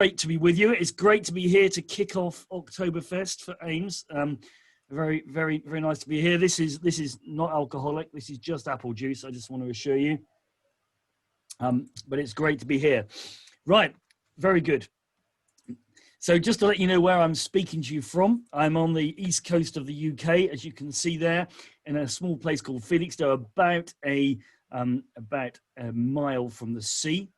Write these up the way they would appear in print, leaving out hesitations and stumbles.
Great to be with you. It's great to be here to kick off Oktoberfest for Ames. Very, very, very nice to be here. This is not alcoholic. This is just apple juice. I just want to assure you. But it's great to be here. Right, very good. So just to let you know where I'm speaking to you from, I'm on the east coast of the UK, as you can see there, in a small place called Felixstowe, about a mile from the sea.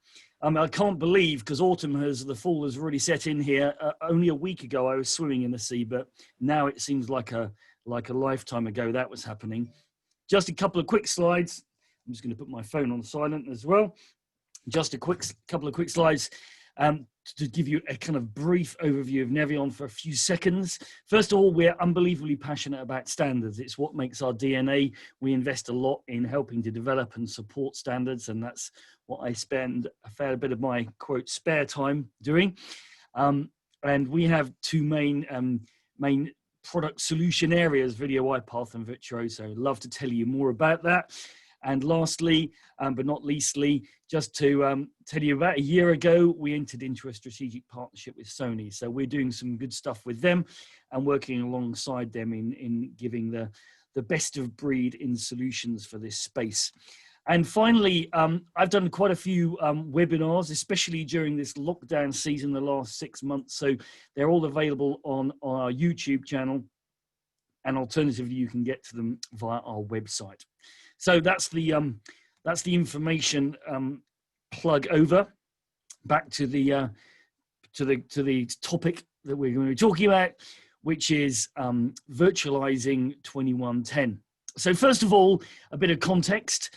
I can't believe, because the fall has really set in here. Only a week ago I was swimming in the sea, but now it seems like a lifetime ago that was happening. Just a couple of quick slides. I'm just going to put my phone on silent as well. Just a couple of quick slides to give you a kind of brief overview of Nevion for a few seconds. First of all, we're unbelievably passionate about standards. It's what makes our DNA. We invest a lot in helping to develop and support standards, and that's what I spend a fair bit of my, quote, spare time doing. And we have two main product solution areas, Video UiPath and Virtuoso. I'd love to tell you more about that. And lastly, but not leastly, just to tell you, about a year ago, we entered into a strategic partnership with Sony. So we're doing some good stuff with them and working alongside them in giving the best of breed in solutions for this space. And finally, I've done quite a few webinars, especially during this lockdown season, the last 6 months. So they're all available on our YouTube channel. And alternatively, you can get to them via our website. So that's the information plug over. Back to the topic that we're going to be talking about, which is Virtualizing 2110. So first of all, a bit of context.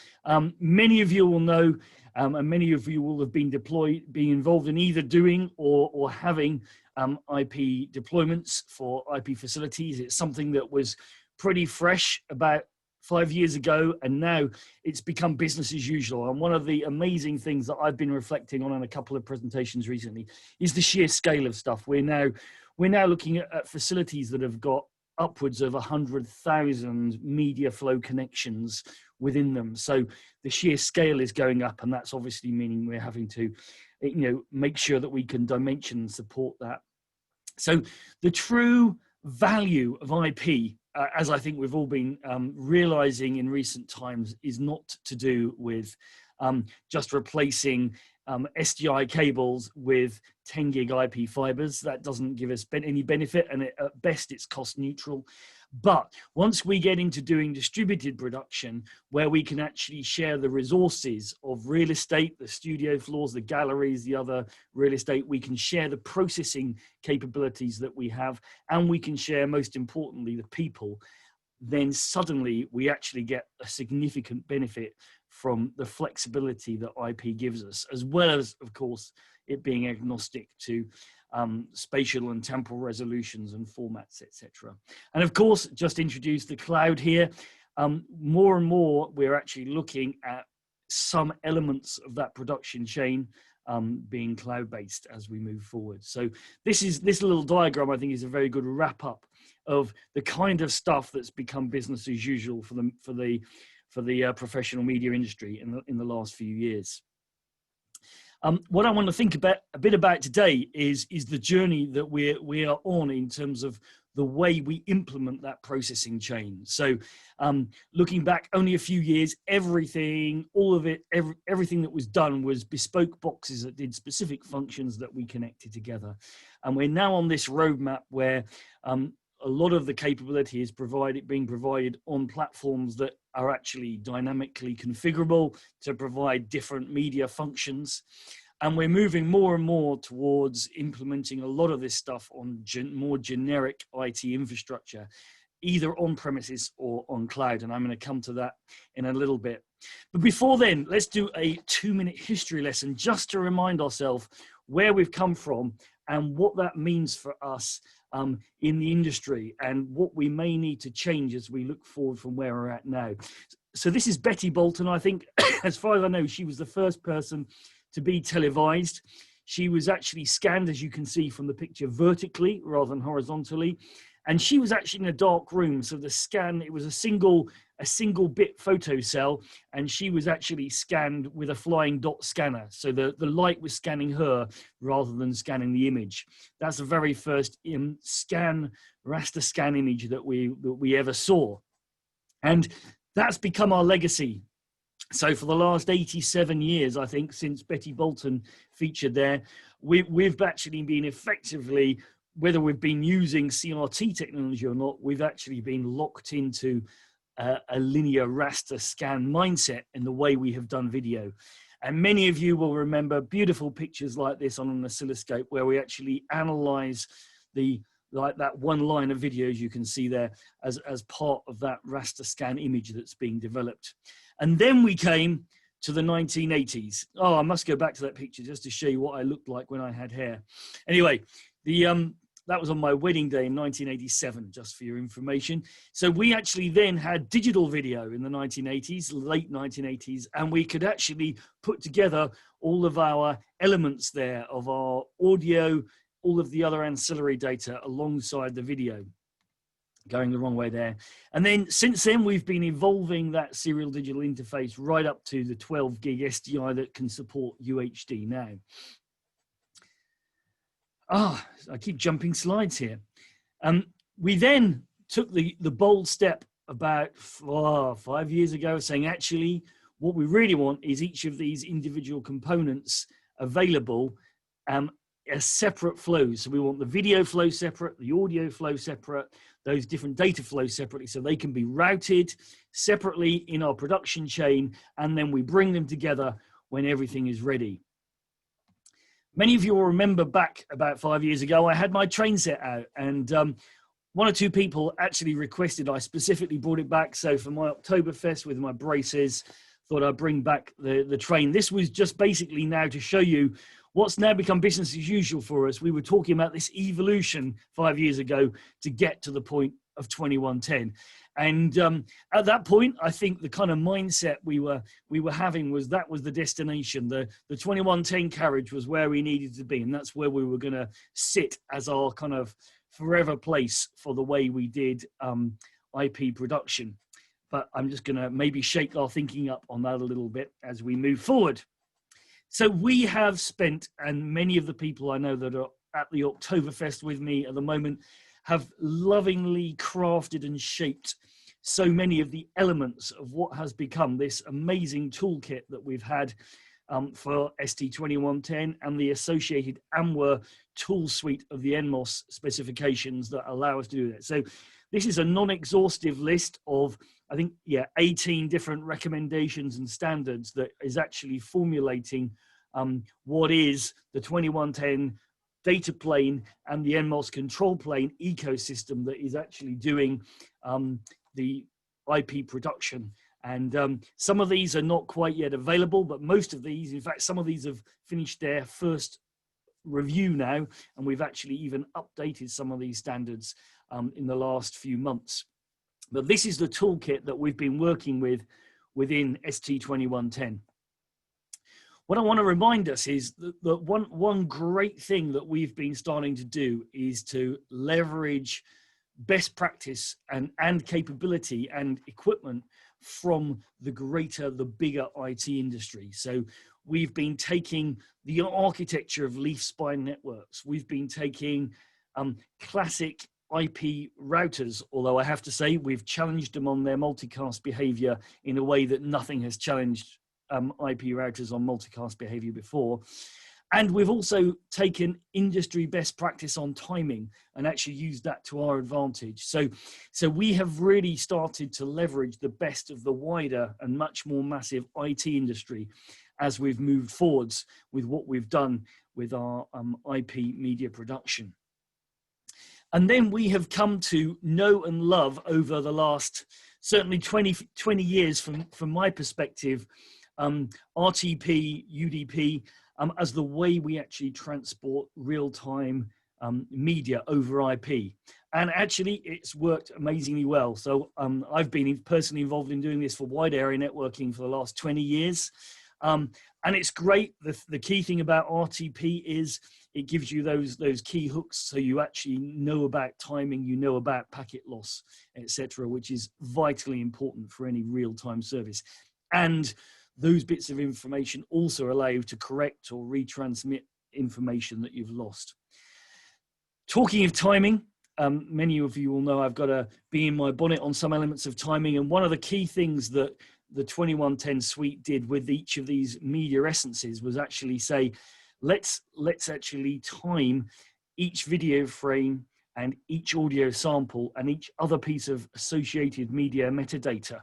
Many of you will know, and many of you will have been involved in either doing or having IP deployments for IP facilities. It's something that was pretty fresh about 5 years ago, and now it's become business as usual. And one of the amazing things that I've been reflecting on in a couple of presentations recently is the sheer scale of stuff. We're now looking at facilities that have got upwards of 100,000 media flow connections within them. So the sheer scale is going up, and that's obviously meaning we're having to, make sure that we can dimension and support that. So the true value of IP, as I think we've all been realizing in recent times, is not to do with just replacing SDI cables with 10 gig IP fibers. That doesn't give us any benefit, and at best it's cost neutral. But once we get into doing distributed production, where we can actually share the resources of real estate, the studio floors, the galleries, the other real estate, we can share the processing capabilities that we have, and we can share, most importantly, the people, then suddenly we actually get a significant benefit from the flexibility that IP gives us, as well as, of course, it being agnostic to spatial and temporal resolutions and formats, etc. And of course, just introduced the cloud here. More and more, we're actually looking at some elements of that production chain being cloud-based as we move forward. So this little diagram, I think, is a very good wrap-up of the kind of stuff that's become business as usual for the professional media industry in the last few years. What I want to think a bit about today is the journey that we are on in terms of the way we implement that processing chain. So looking back only a few years, everything that was done was bespoke boxes that did specific functions that we connected together. And we're now on this roadmap where a lot of the capability is being provided on platforms that are actually dynamically configurable to provide different media functions. And we're moving more and more towards implementing a lot of this stuff on more generic IT infrastructure, either on premises or on cloud. And I'm going to come to that in a little bit. But before then, let's do a 2-minute history lesson just to remind ourselves where we've come from and what that means for us in the industry, and what we may need to change as we look forward from where we're at now. So this is Betty Bolton. I think, as far as I know, she was the first person to be televised. She was actually scanned, as you can see from the picture, vertically rather than horizontally. And she was actually in a dark room. So the scan, it was a single a single bit photo cell, and she was actually scanned with a flying dot scanner. So the light was scanning her rather than scanning the image. That's the very first raster scan image that we ever saw. And that's become our legacy. So for the last 87 years, I think, since Betty Bolton featured there, we've actually been effectively, whether we've been using CRT technology or not, we've actually been locked into a linear raster scan mindset in the way we have done video. And many of you will remember beautiful pictures like this on an oscilloscope where we actually analyze like that one line of videos you can see there as part of that raster scan image that's being developed. And then we came to the 1980s. Oh, I must go back to that picture just to show you what I looked like when I had hair. Anyway, that was on my wedding day in 1987, just for your information. So we actually then had digital video in the 1980s, late 1980s, and we could actually put together all of our elements there of our audio, all of the other ancillary data alongside the video. Going the wrong way there. And then since then, we've been evolving that serial digital interface right up to the 12 gig SDI that can support UHD now. I keep jumping slides here. We then took the bold step about 5 years ago, saying actually what we really want is each of these individual components available as separate flows. So we want the video flow separate, the audio flow separate, those different data flows separately, so they can be routed separately in our production chain, and then we bring them together when everything is ready. Many of you will remember back about 5 years ago, I had my train set out, and one or two people actually requested I specifically brought it back. So for my Oktoberfest with my braces, thought I'd bring back the train. This was just basically now to show you what's now become business as usual for us. We were talking about this evolution 5 years ago to get to the point of 2110. And at that point, I think the kind of mindset we were having was that was the destination. The 2110 carriage was where we needed to be. And that's where we were going to sit as our kind of forever place for the way we did IP production. But I'm just going to maybe shake our thinking up on that a little bit as we move forward. So we have spent, and many of the people I know that are at the Oktoberfest with me at the moment have lovingly crafted and shaped so many of the elements of what has become this amazing toolkit that we've had for ST2110 and the associated AMWA tool suite of the NMOS specifications that allow us to do that. So this is a non-exhaustive list of, I think, 18 different recommendations and standards that is actually formulating what is the 2110 data plane and the NMOS control plane ecosystem that is actually doing the IP production. And some of these are not quite yet available, but most of these, in fact, some of these have finished their first review now, and we've actually even updated some of these standards in the last few months. But this is the toolkit that we've been working with within ST2110. What I want to remind us is that one great thing that we've been starting to do is to leverage best practice and capability and equipment from the bigger IT industry. So we've been taking the architecture of leaf spine networks. We've been taking classic IP routers, although I have to say we've challenged them on their multicast behavior in a way that nothing has challenged IP routers on multicast behavior before. And we've also taken industry best practice on timing and actually used that to our advantage. So we have really started to leverage the best of the wider and much more massive IT industry as we've moved forwards with what we've done with our IP media production. And then we have come to know and love over the last certainly 20 years from my perspective, RTP, UDP, as the way we actually transport real-time media over IP. And actually, it's worked amazingly well. So I've been personally involved in doing this for wide area networking for the last 20 years. And it's great. The key thing about RTP is it gives you those key hooks, so you actually know about timing, you know about packet loss, etc., which is vitally important for any real-time service. And those bits of information also allow you to correct or retransmit information that you've lost. Talking of timing, many of you will know I've got a bee in my bonnet on some elements of timing, and one of the key things that the 2110 suite did with each of these media essences was actually say, let's actually time each video frame and each audio sample and each other piece of associated media metadata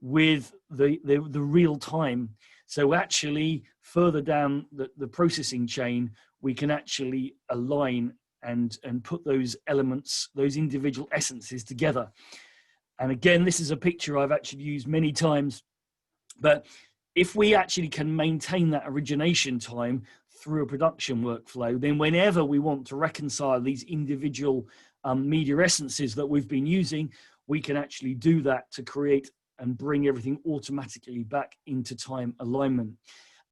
with the real time. So actually further down the processing chain, we can actually align and put those elements, those individual essences together. And again, this is a picture I've actually used many times, but if we actually can maintain that origination time through a production workflow, then whenever we want to reconcile these individual media essences that we've been using, we can actually do that to create and bring everything automatically back into time alignment.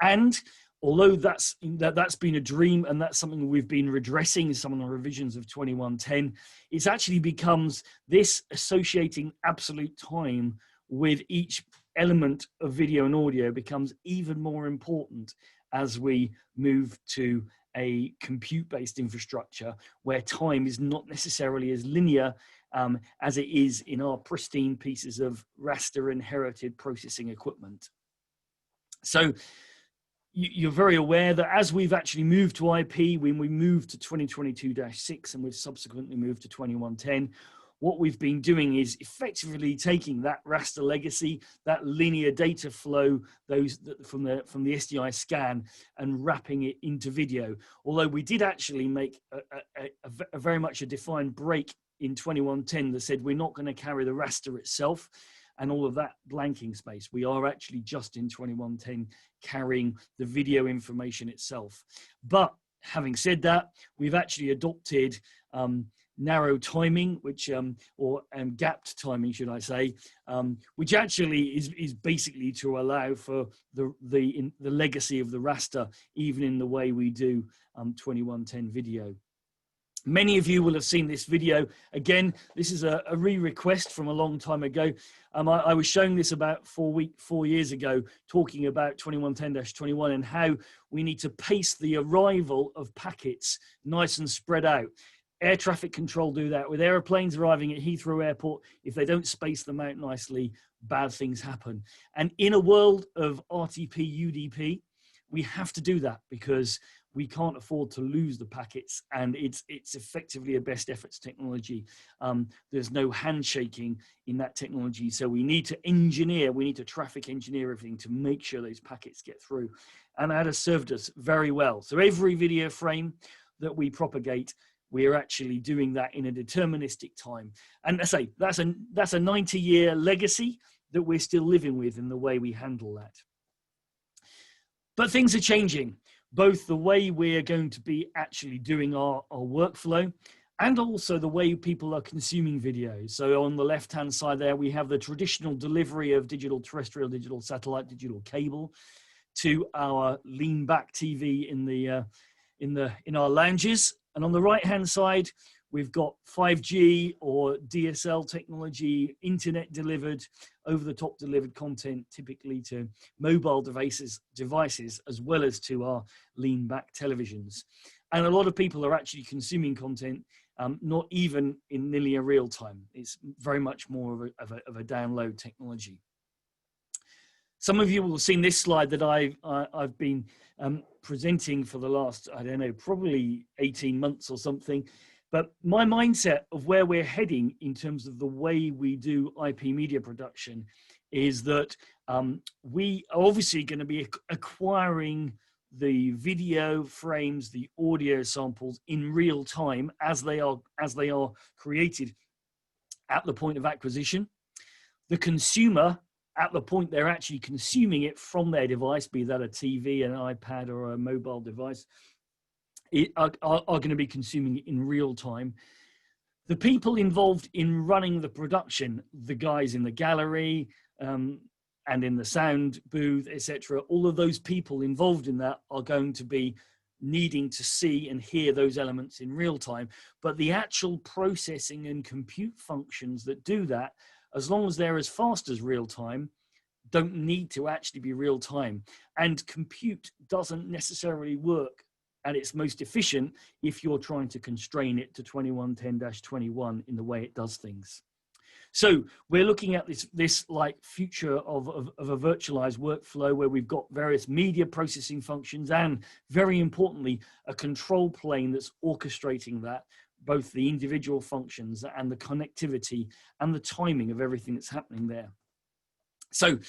And although that's been a dream, and that's something we've been redressing in some of the revisions of 2110, it actually becomes this associating absolute time with each element of video and audio becomes even more important as we move to a compute-based infrastructure where time is not necessarily as linear as it is in our pristine pieces of raster inherited processing equipment. So you're very aware that as we've actually moved to IP, when we moved to 2022-6 and we've subsequently moved to 2110, what we've been doing is effectively taking that raster legacy, that linear data flow, those from the SDI scan, and wrapping it into video. Although we did actually make a very much a defined break in 2110 that said we're not going to carry the raster itself and all of that blanking space. We are actually just in 2110 carrying the video information itself. But having said that, we've actually adopted narrow timing, which or gapped timing, should I say, which actually is basically to allow for the legacy of the raster, even in the way we do 2110 video. Many of you will have seen this video. Again, this is a re-request from a long time ago. I was showing this about 4 years ago, talking about 2110-21 and how we need to pace the arrival of packets nice and spread out. Air traffic control do that. With airplanes arriving at Heathrow Airport, if they don't space them out nicely, bad things happen. And in a world of RTP, UDP, we have to do that because we can't afford to lose the packets, and it's effectively a best efforts technology. There's no handshaking in that technology, so we need to traffic engineer everything to make sure those packets get through, and that has served us very well. So every video frame that we propagate, we are actually doing that in a deterministic time, and I say that's a 90-year legacy that we're still living with in the way we handle that. But things are changing, both the way we are going to be actually doing our workflow and also the way people are consuming videos. So on the left-hand side there, we have the traditional delivery of digital terrestrial, digital satellite, digital cable to our lean back TV in our lounges. And on the right-hand side, we've got 5G or DSL technology, internet delivered, over-the-top delivered content, typically to mobile devices, as well as to our lean-back televisions. And a lot of people are actually consuming content, not even in linear real time. It's very much more of a download technology. Some of you will have seen this slide that I've been presenting for the last, I don't know, probably 18 months or something. But my mindset of where we're heading in terms of the way we do IP media production is that we are obviously going to be acquiring the video frames, the audio samples in real time as they are created at the point of acquisition. The consumer, at the point they're actually consuming it from their device, be that a TV, an iPad, or a mobile device, are going to be consuming it in real time. The people involved in running the production, the guys in the gallery, and in the sound booth, etc. All of those people involved in that are going to be needing to see and hear those elements in real time. But the actual processing and compute functions that do that, as long as they're as fast as real time, don't need to actually be real time. And compute doesn't necessarily work at its most efficient if you're trying to constrain it to 2110-21 in the way it does things. So we're looking at this like future of a virtualized workflow where we've got various media processing functions and, very importantly, a control plane that's orchestrating that, both the individual functions and the connectivity and the timing of everything that's happening there. So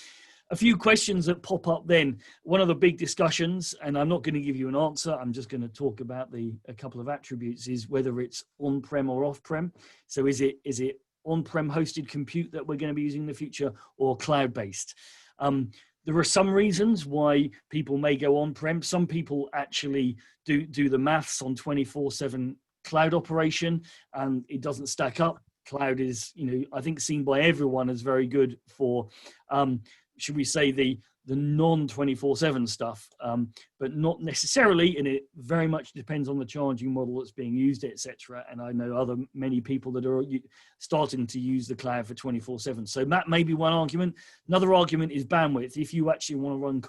a few questions that pop up then. One of the big discussions, and I'm not going to give you an answer, I'm just going to talk about a couple of attributes, is whether it's on-prem or off-prem. So is it on-prem hosted compute that we're going to be using in the future, or cloud-based? There are some reasons why people may go on-prem. Some people actually do the maths on 24/7 cloud operation, and it doesn't stack up. Cloud is, I think, seen by everyone as very good for, should we say, the non-24/7 stuff, but not necessarily, and it very much depends on the charging model that's being used, etc. And I know many people that are starting to use the cloud for 24/7. So that may be one argument. Another argument is bandwidth. If you actually want to run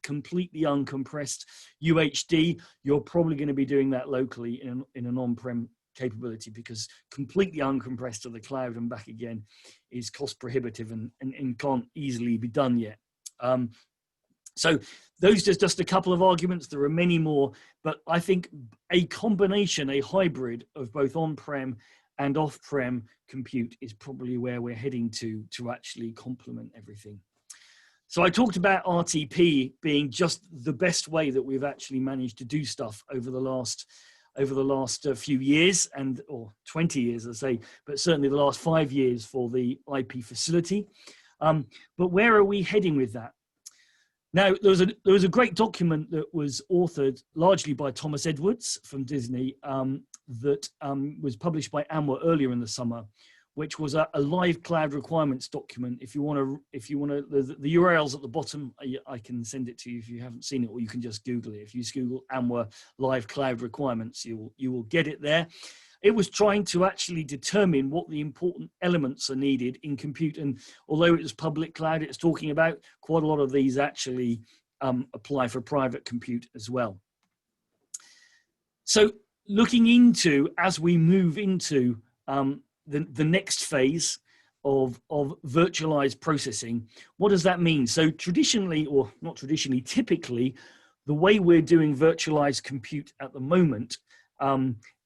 completely uncompressed UHD, you're probably going to be doing that locally in an on-prem capability, because completely uncompressed to the cloud and back again is cost prohibitive and can't easily be done yet. So those are just a couple of arguments. There are many more, but I think a combination, a hybrid of both on-prem and off-prem compute is probably where we're heading to actually complement everything. So I talked about RTP being just the best way that we've actually managed to do stuff over the last few years, or 20 years, I say, but certainly the last 5 years for the IP facility. But where are we heading with that? Now, there was a great document that was authored largely by Thomas Edwards from Disney that was published by AMWA earlier in the summer, which was a live cloud requirements document. If you want to, the URL's at the bottom. I can send it to you if you haven't seen it, or you can just Google it. If you Google AMWA live cloud requirements, you will get it there. It was trying to actually determine what the important elements are needed in compute. And although it was public cloud, it's talking about quite a lot of these actually apply for private compute as well. So looking into, as we move into the next phase of virtualized processing, what does that mean? So traditionally, or not traditionally, typically, the way we're doing virtualized compute at the moment,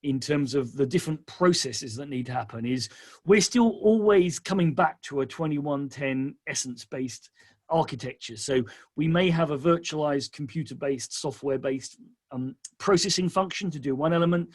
in terms of the different processes that need to happen, is we're still always coming back to a 2110 essence-based architecture. So we may have a virtualized computer-based, software-based processing function to do one element,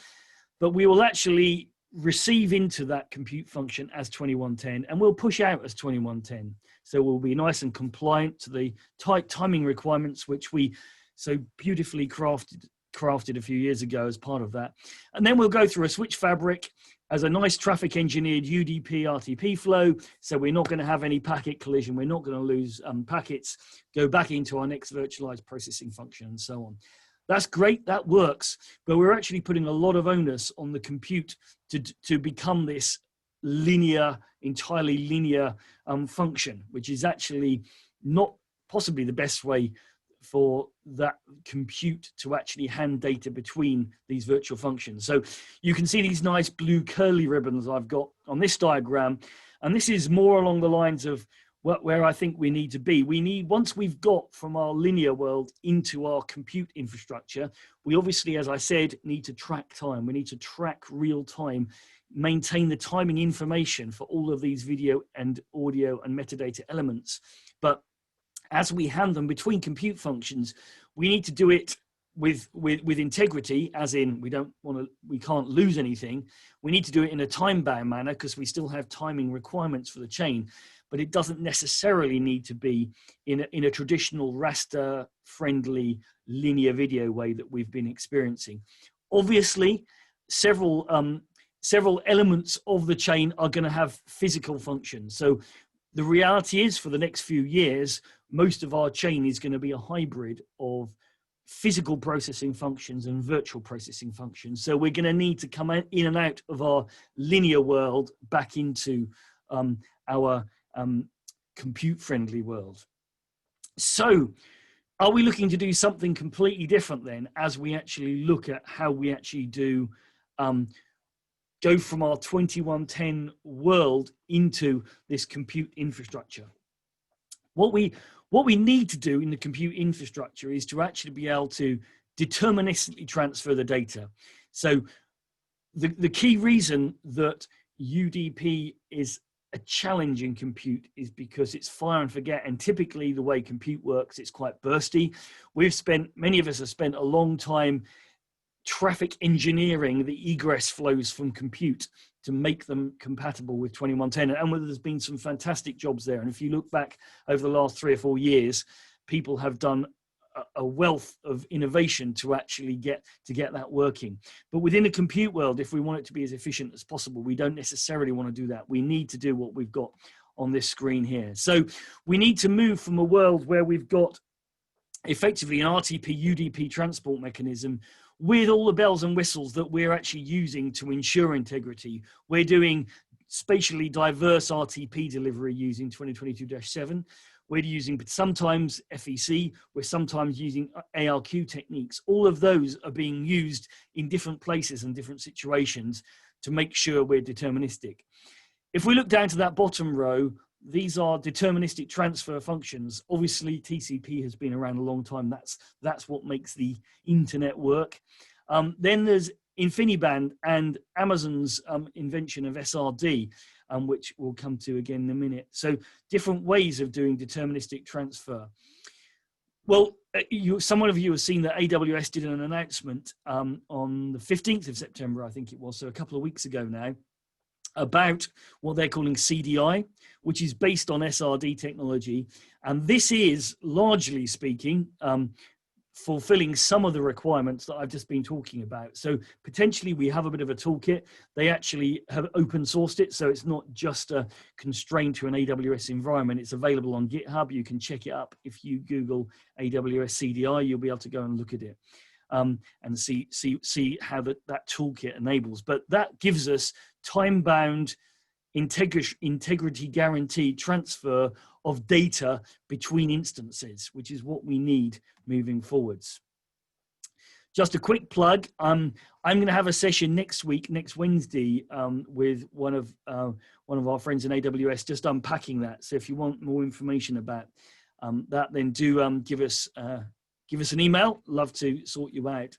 but we will actually receive into that compute function as 2110, and we'll push out as 2110. So we'll be nice and compliant to the tight timing requirements, which we so beautifully crafted a few years ago as part of that. And then we'll go through a switch fabric as a nice traffic engineered UDP RTP flow. So we're not going to have any packet collision. We're not going to lose packets, go back into our next virtualized processing function and so on. That's great, that works, but we're actually putting a lot of onus on the compute to become this linear, entirely linear function, which is actually not possibly the best way for that compute to actually hand data between these virtual functions. So you can see these nice blue curly ribbons I've got on this diagram, and this is more along the lines of where I think we need to be. Once we've got from our linear world into our compute infrastructure, we obviously, as I said, need to track time. We need to track real time, maintain the timing information for all of these video and audio and metadata elements. But as we hand them between compute functions, we need to do it with integrity, as in we can't lose anything. We need to do it in a time-bound manner because we still have timing requirements for the chain, but it doesn't necessarily need to be in a traditional raster-friendly linear video way that we've been experiencing. Obviously, several elements of the chain are going to have physical functions. So The reality is, for the next few years, most of our chain is going to be a hybrid of physical processing functions and virtual processing functions. So we're going to need to come in and out of our linear world back into our compute-friendly world. So are we looking to do something completely different then, as we actually look at how we actually do go from our 2110 world into this compute infrastructure? What we need to do in the compute infrastructure is to actually be able to deterministically transfer the data. So the key reason that UDP is a challenge in compute is because it's fire and forget, and typically the way compute works, it's quite bursty. Many of us have spent a long time traffic engineering the egress flows from compute to make them compatible with 2110, and there's been some fantastic jobs there. And if you look back over the last 3 or 4 years, people have done a wealth of innovation to actually get that working. But within the compute world, if we want it to be as efficient as possible, we don't necessarily want to do that. We need to do what we've got on this screen here. So we need to move from a world where we've got effectively an RTP UDP transport mechanism with all the bells and whistles that we're actually using to ensure integrity. We're doing spatially diverse RTP delivery using 2022-7. We're using sometimes FEC, we're sometimes using ARQ techniques. All of those are being used in different places and different situations to make sure we're deterministic. If we look down to that bottom row, these are deterministic transfer functions. Obviously, TCP has been around a long time. That's what makes the internet work. Then there's InfiniBand and Amazon's invention of SRD, which we'll come to again in a minute. So different ways of doing deterministic transfer. Well, some of you have seen that AWS did an announcement on the 15th of September, I think it was, so a couple of weeks ago now, about what they're calling CDI, which is based on SRD technology. And this is, largely speaking, fulfilling some of the requirements that I've just been talking about. So potentially we have a bit of a toolkit. They actually have open sourced it, so it's not just a constraint to an AWS environment. It's available on GitHub. You can check it up. If you Google AWS CDI, you'll be able to go and look at it and see how that toolkit enables. But that gives us time-bound integrity guaranteed transfer of data between instances, which is what we need moving forwards. Just a quick plug. I'm going to have a session next week, next Wednesday, with one of our friends in AWS, just unpacking that. So if you want more information about that, then do give us an email. Love to sort you out.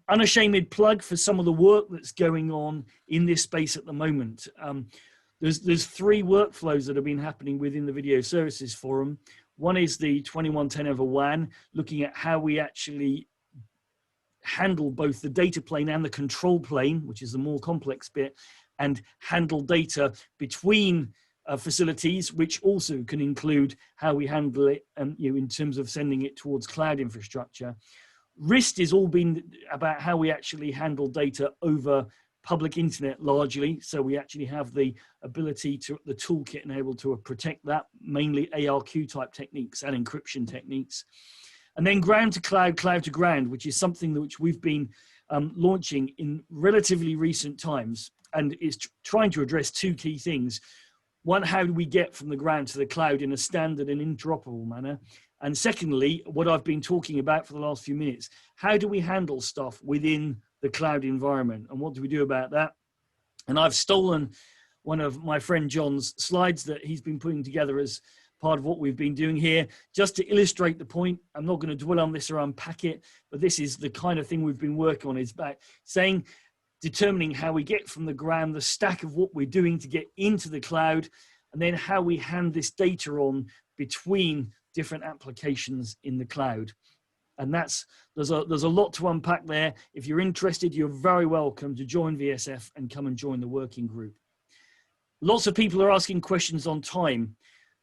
Unashamed plug for some of the work that's going on in this space at the moment. There's 3 workflows that have been happening within the Video Services Forum. One is the 2110 over WAN, looking at how we actually handle both the data plane and the control plane, which is the more complex bit, and handle data between facilities, which also can include how we handle it in terms of sending it towards cloud infrastructure. RIST has all been about how we actually handle data over public internet largely. So we actually have the ability to, the toolkit enabled to protect that, mainly ARQ type techniques and encryption techniques. And then ground to cloud, cloud to ground, which is something which we've been launching in relatively recent times. And is trying to address 2 key things. One, how do we get from the ground to the cloud in a standard and interoperable manner? And secondly, what I've been talking about for the last few minutes, how do we handle stuff within the cloud environment? And what do we do about that? And I've stolen one of my friend John's slides that he's been putting together as part of what we've been doing here, just to illustrate the point. I'm not going to dwell on this or unpack it, but this is the kind of thing we've been working on, is about determining how we get from the ground, the stack of what we're doing to get into the cloud, and then how we hand this data on between different applications in the cloud. And there's a lot to unpack there. If you're interested, you're very welcome to join VSF and come and join the working group. Lots of people are asking questions on time.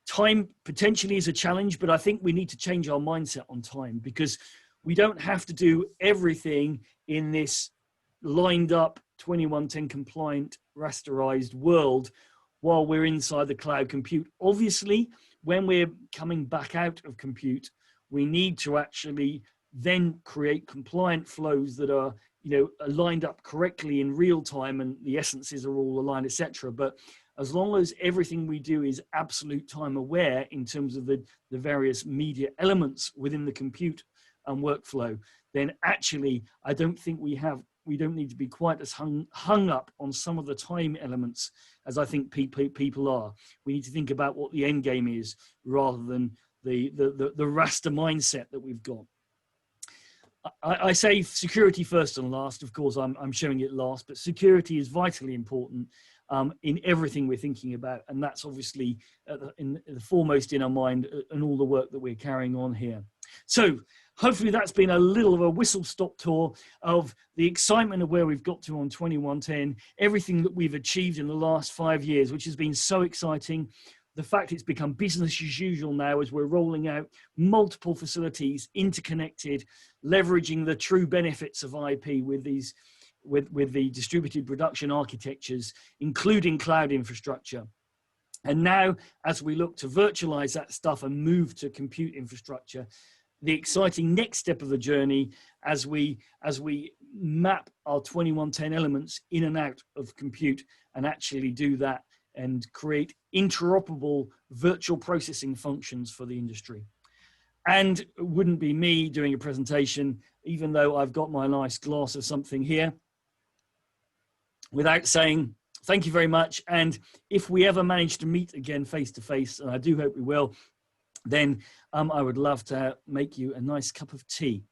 Time potentially is a challenge, but I think we need to change our mindset on time, because we don't have to do everything in this lined up 2110 compliant rasterized world while we're inside the cloud compute. Obviously, when we're coming back out of compute, we need to actually then create compliant flows that are, lined up correctly in real time, and the essences are all aligned, etc. But as long as everything we do is absolute time aware in terms of the various media elements within the compute and workflow, then actually I don't think we don't need to be quite as hung up on some of the time elements as I think people are. We need to think about what the end game is rather than the raster mindset that we've got. I say security first and last. Of course, I'm showing it last, but security is vitally important in everything we're thinking about, and that's obviously in the foremost in our mind and all the work that we're carrying on here. So hopefully that's been a little of a whistle-stop tour of the excitement of where we've got to on 2110, everything that we've achieved in the last 5 years, which has been so exciting. The fact it's become business as usual now as we're rolling out multiple facilities, interconnected, leveraging the true benefits of IP with these, with the distributed production architectures, including cloud infrastructure. And now, as we look to virtualize that stuff and move to compute infrastructure, the exciting next step of the journey as we map our 2110 elements in and out of compute and actually do that and create interoperable virtual processing functions for the industry. And it wouldn't be me doing a presentation, even though I've got my nice glass of something here, without saying thank you very much. And if we ever manage to meet again face to face, and I do hope we will, then I would love to make you a nice cup of tea.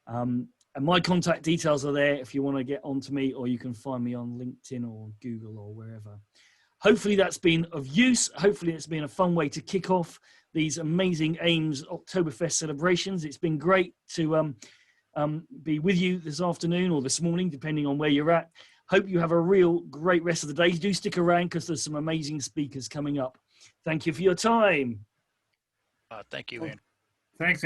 And my contact details are there if you want to get onto me, or you can find me on LinkedIn or Google or wherever. Hopefully that's been of use. Hopefully it's been a fun way to kick off these amazing AIMS Oktoberfest celebrations. It's been great to be with you this afternoon or this morning, depending on where you're at. Hope you have a real great rest of the day. Do stick around because there's some amazing speakers coming up. Thank you for your time. Thank you, Andrew. Thanks, Andrew.